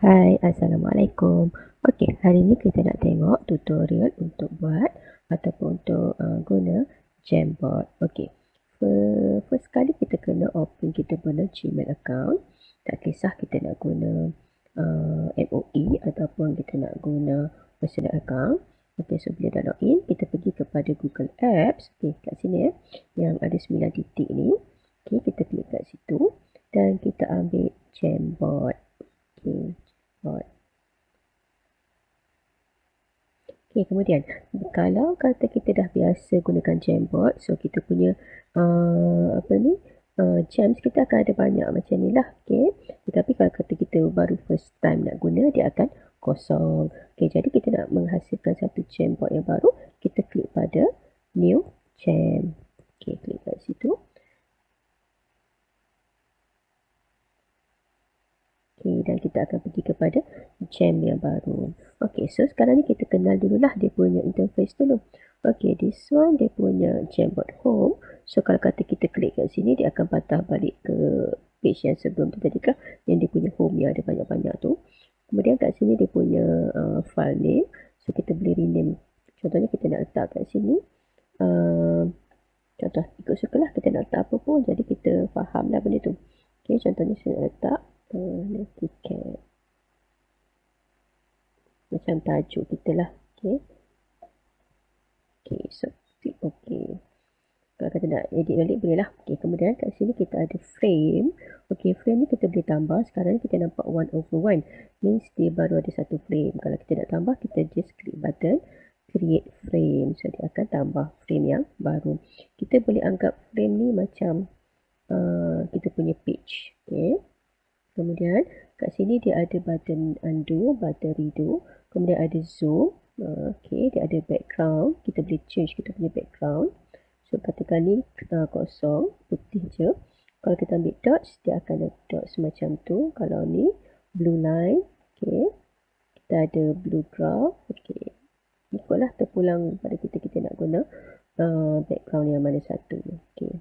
Hai, Assalamualaikum. Okey, hari ni kita nak tengok tutorial untuk buat ataupun untuk guna Jamboard. Okey, first kali kita kena open kita punya Gmail account. Tak kisah kita nak guna MOE ataupun kita nak guna personal account. Okey, so bila dah login, kita pergi kepada Google Apps. Okey, kat sini yang ada 9 titik ni. Okey, kita klik kat situ dan kita ambil Jamboard. Okey. Okay, kemudian kalau kata kita dah biasa gunakan Jamboard, so kita punya jams kita akan ada banyak macam ni lah. Okay. Tetapi kalau kata kita baru first time nak guna, dia akan kosong. Okay, jadi kita nak menghasilkan satu Jamboard yang baru, kita klik pada New Jam. Okay, klik kat situ. Okay, dan kita akan pergi kepada jam yang baru. Okay, so sekarang ni kita kenal dululah dia punya interface dulu. Okay, this one dia punya Jamboard home. So kalau kata kita klik kat sini, dia akan patah balik ke page yang sebelum tu tadi kan, yang dia punya home yang ada banyak-banyak tu. Kemudian kat sini dia punya file name. So kita boleh rename. Contohnya kita nak letak kat sini. Contoh ikut sukalah kita nak letak apa pun. Jadi kita faham lah benda tu. Okay, contohnya saya nak letak tiket. Macam tajuk kita lah. Okay. Okay, so klik OK. Kalau kata nak edit balik boleh lah. Okay, kemudian kat sini kita ada frame. Okay, frame ni kita boleh tambah. Sekarang ni kita nampak 1/1. Means dia baru ada satu frame. Kalau kita nak tambah, kita just klik button create frame. So dia akan tambah frame yang baru. Kita boleh anggap frame ni macam kita punya page. Okay. Kemudian kat sini dia ada button undo, button redo. Kemudian ada zoom. Okay, dia ada background. Kita boleh change kita punya background. So katakan ni kosong, putih je. Kalau kita ambil dots, dia akan ada dots macam tu. Kalau ni blue line. Okay. Kita ada blue graph. Okay. Ikutlah terpulang pada kita nak guna background yang mana satu. Okay.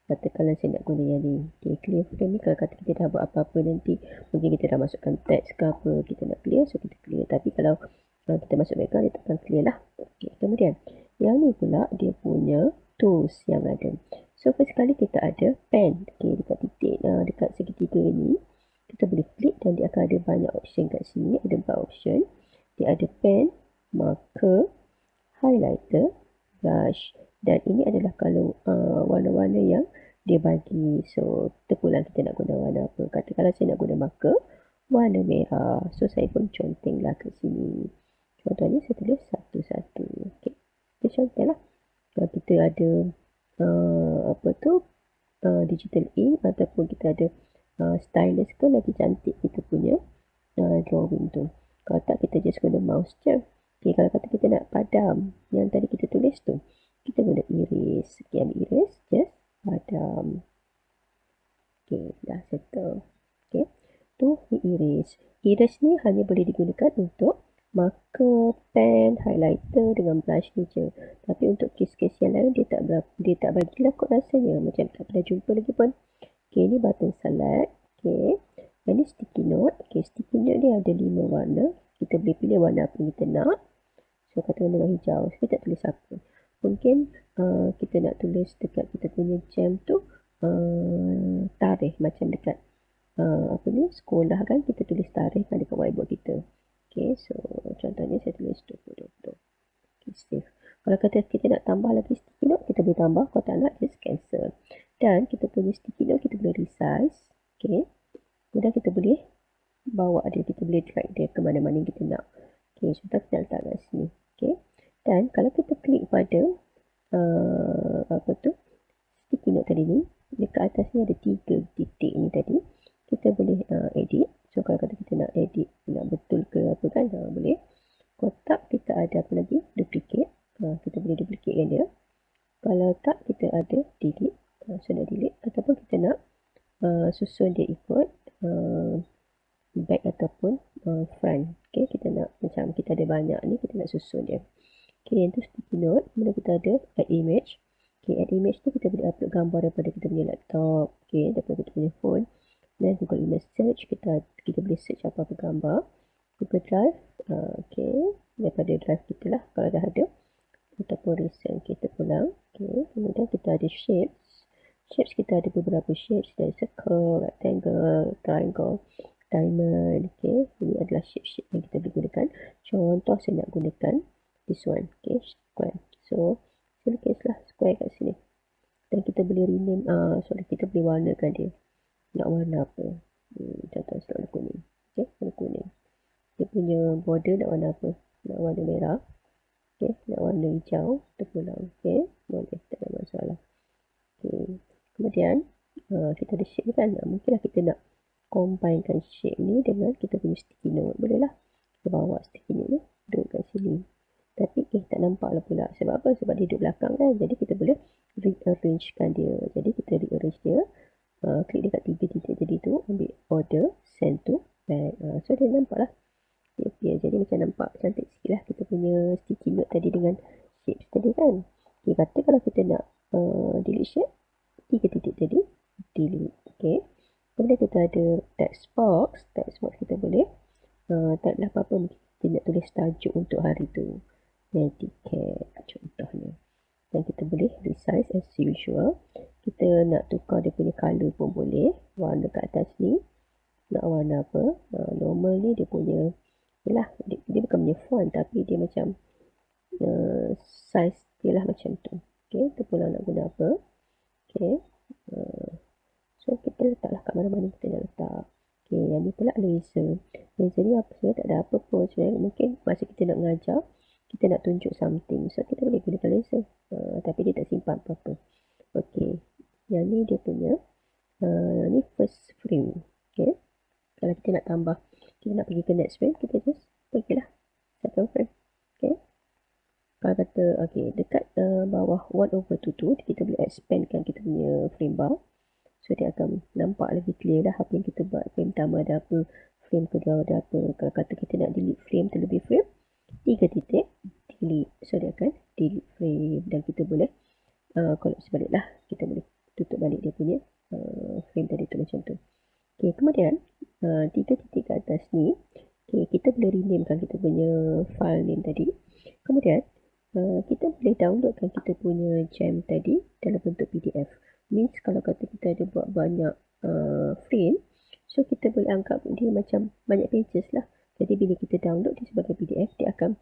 Katakanlah saya nak guna yang ni. Okay, clear frame ni kalau kata kita dah buat apa-apa nanti, mungkin kita dah masukkan teks ke apa, kita nak clear, so kita clear. Tapi kalau kita masuk background, dia takkan clear lah. Okay, kemudian yang ni pula dia punya tools yang ada. So first kali kita ada pen. Okay, dekat titik, dekat segitiga ni, kita boleh klik dan dia akan ada banyak option kat sini. Ada 4 option. Dia ada pen, marker, highlighter, brush. Dan ini adalah kalau warna-warna yang dia bagi. So terpulang kita nak guna warna apa. Katakanlah saya nak guna marker warna merah. So saya pun contenglah ke sini. Contohnya saya tulis satu-satu. Okay. Kita conteng lah. Kalau kita ada digital ink ataupun kita ada stylus ke, lagi cantik kita punya drawing tu. Kalau tak, kita just guna mouse je. Okay, kalau kata kita nak padam yang tadi kita tulis tu, kita guna erase. Okay, ambil erase, just padam. Okay, dah settle. Okay, tu ni erase. Erase ni hanya boleh digunakan untuk marker, pen, highlighter dengan blush ni je. Tapi untuk kes-kes yang lain, dia tak bagilah kot rasanya. Macam tak pernah jumpa lagi pun. Okay, ni button select. Okay, yang ni sticky note. Okay, sticky note ni ada 5 warna. Kita boleh pilih warna apa yang kita nak. So, kata warna hijau. So, kita tak tulis apa. Mungkin kita nak tulis dekat kita punya jam tu tarikh macam dekat sekolah kan, kita tulis tarikh kan dekat whiteboard kita. Okay, so contohnya saya tulis 2020. Okay, save. Kalau kata kita nak tambah lagi sticky note, kita boleh tambah. Kalau tak nak, just cancel. Dan kita punya sticky note kita boleh resize. Okay. Kemudian kita boleh bawa dia, kita boleh drag dia ke mana-mana kita nak. Okay, contoh kita letak kat sini. Okay. Dan kalau kita klik pada sticky note tadi ni, dekat atas ni ada 3 titik ni tadi. Kita boleh edit. So kalau kata kita nak edit, nak betul ke apa kan, boleh. Kotak kita ada apa lagi? Duplicate. Kita boleh duplicatekan dia. Kalau tak, kita ada delete. So nak delete. Ataupun kita nak susun dia ikut back ataupun front. Okay, kita nak macam kita ada banyak ni, kita nak susun dia. Okay, yang tu sticky note. Kemudian kita ada add image. Okay, add image tu kita boleh upload gambar daripada kita punya laptop. Okay, daripada kita punya phone. Dan Google Image Search, kita boleh search apa-apa gambar. Google Drive, daripada drive kita lah kalau dah ada, ataupun recent kita pulang. Kemudian kita ada shapes kita ada beberapa shapes, dari circle, rectangle, triangle, diamond. Ini adalah shape yang kita boleh gunakan. Contoh saya nak gunakan this one, square. So saya lukislah square kat sini, dan kita boleh rename, kita boleh warnakan dia. Nak warna apa? Contoh saya warna kuning. Warna kuning. Dia punya border nak warna apa? Nak warna merah. Nak warna hijau, terpulang. Boleh, tak ada masalah. Kemudian kita ada shape ni kan. Mungkinlah kita nak combinekan shape ni dengan kita punya sticky note. Boleh lah. Kita bawa sticky note ni, duduk kat sini. Tapi tak nampak lah pula. Sebab apa? Sebab dia duduk belakang kan. Jadi kita boleh rearrangekan dia. Jadi kita rearrange dia. Klik dekat 3 titik tadi tu. Ambil order, send to back. So dia nampak lah. Dia appear. Jadi macam nampak cantik sikit lah kita punya sticky note tadi dengan shape tadi kan. Kata kalau kita nak delete shape, 3 titik tadi, delete. Kemudian kita ada text box kita boleh tak ada apa-apa, kita nak tulis tajuk untuk hari tu, tiket contohnya. Dan kita boleh resize as usual. Kita nak tukar dia punya colour pun boleh. Warna kat atas ni nak warna apa, normal ni dia punya yalah, dia bukan punya font, tapi dia macam size dia lah macam tu. Kita pula nak guna apa. So kita letaklah kat mana-mana kita nak letak. Yang ni pula laser. Laser ni apa sebenarnya tak ada apa pun sebenarnya. Mungkin masa kita nak mengajar, kita nak tunjuk something, so kita boleh gunakan laser. Tapi dia tak simpan apa-apa. Yang ni dia punya ni first frame. Kalau kita nak tambah, kita nak pergi ke next frame, kita just pergilah second frame. Kalau kata dekat bawah 1/2 kita boleh expandkan kita punya frame bar. So dia akan nampak lagi clear lah apa yang kita buat. Frame pertama ada apa, frame kedua ada apa. Kalau kata kita nak delete frame terlebih frame, 3 titik, delete. So dia akan delete frame. Dan kita boleh collapse sebalik lah. Kita boleh tutup balik dia punya frame tadi tu macam tu. Kemudian 3 titik kat atas ni, kita boleh renamekan kita punya file name tadi. Kemudian kita boleh downloadkan kita punya gem tadi dalam bentuk PDF. Means kalau kata kita ada buat banyak frame, so kita boleh anggap dia macam banyak pages lah. Jadi bila kita download dia sebagai PDF, dia akan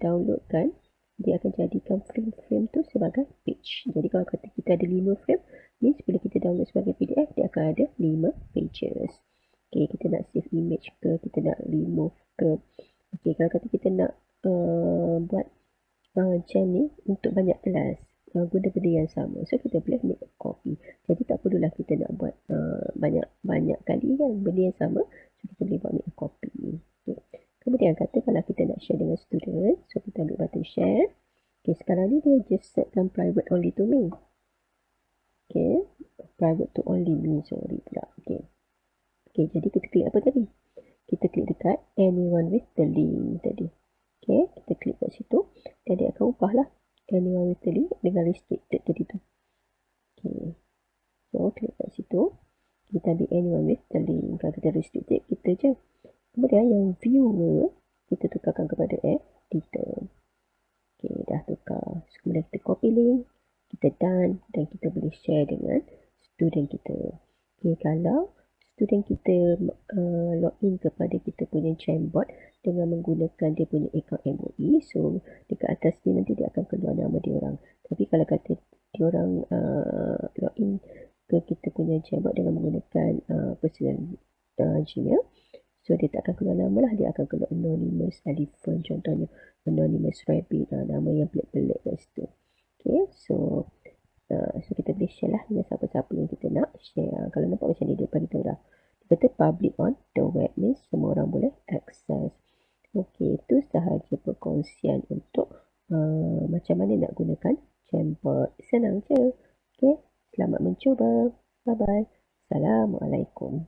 downloadkan, dia akan jadikan frame-frame tu sebagai page. Jadi kalau kata kita ada 5 frame, means bila kita download sebagai PDF, dia akan ada 5 pages. Kita nak save image ke, kita nak remove ke. Kalau kata kita nak buat gem ni untuk banyak kelas, guna benda yang sama, so kita boleh make a copy. Jadi tak perlulah kita nak buat banyak kali kan benda yang sama, so kita boleh buat make a copy. Kemudian kata kalau kita nak share dengan student, so kita ambil button share. Sekarang ni dia just setkan private only to me. Private to only me, sorry pula. Jadi kita klik apa tadi? Kita klik dekat anyone with the link tadi. Kita klik kat situ dan dia akan ubah lah anyone with the link dengan restricted tadi tu. So klik kat situ, kita ambil anyone with the link. Kalau kita restricted, kita je. Kemudian yang viewer, kita tukarkan kepada editor. Dah tukar. So, kemudian kita copy link, kita done, dan kita boleh share dengan student kita. Kalau student kita login kepada kita punya Jamboard dengan menggunakan dia punya account MOE, so dekat atas ni nanti dia akan keluar nama dia orang. Tapi kalau kata dia orang login ke kita punya Jamboard dengan menggunakan personal Gmail, so dia tak akan keluar nama lah, dia akan keluar anonymous elephant contohnya, anonymous rabbit, nama yang pelik-pelik kat situ. So kita boleh share lah dengan siapa-siapa yang kita nak share. Kalau nampak macam ni, dia beritahu dah. Dia kata public on the web, means semua orang boleh access. Itu sahaja perkongsian untuk macam mana nak gunakan Jamboard. Senang je. Selamat mencuba. Bye-bye. Assalamualaikum.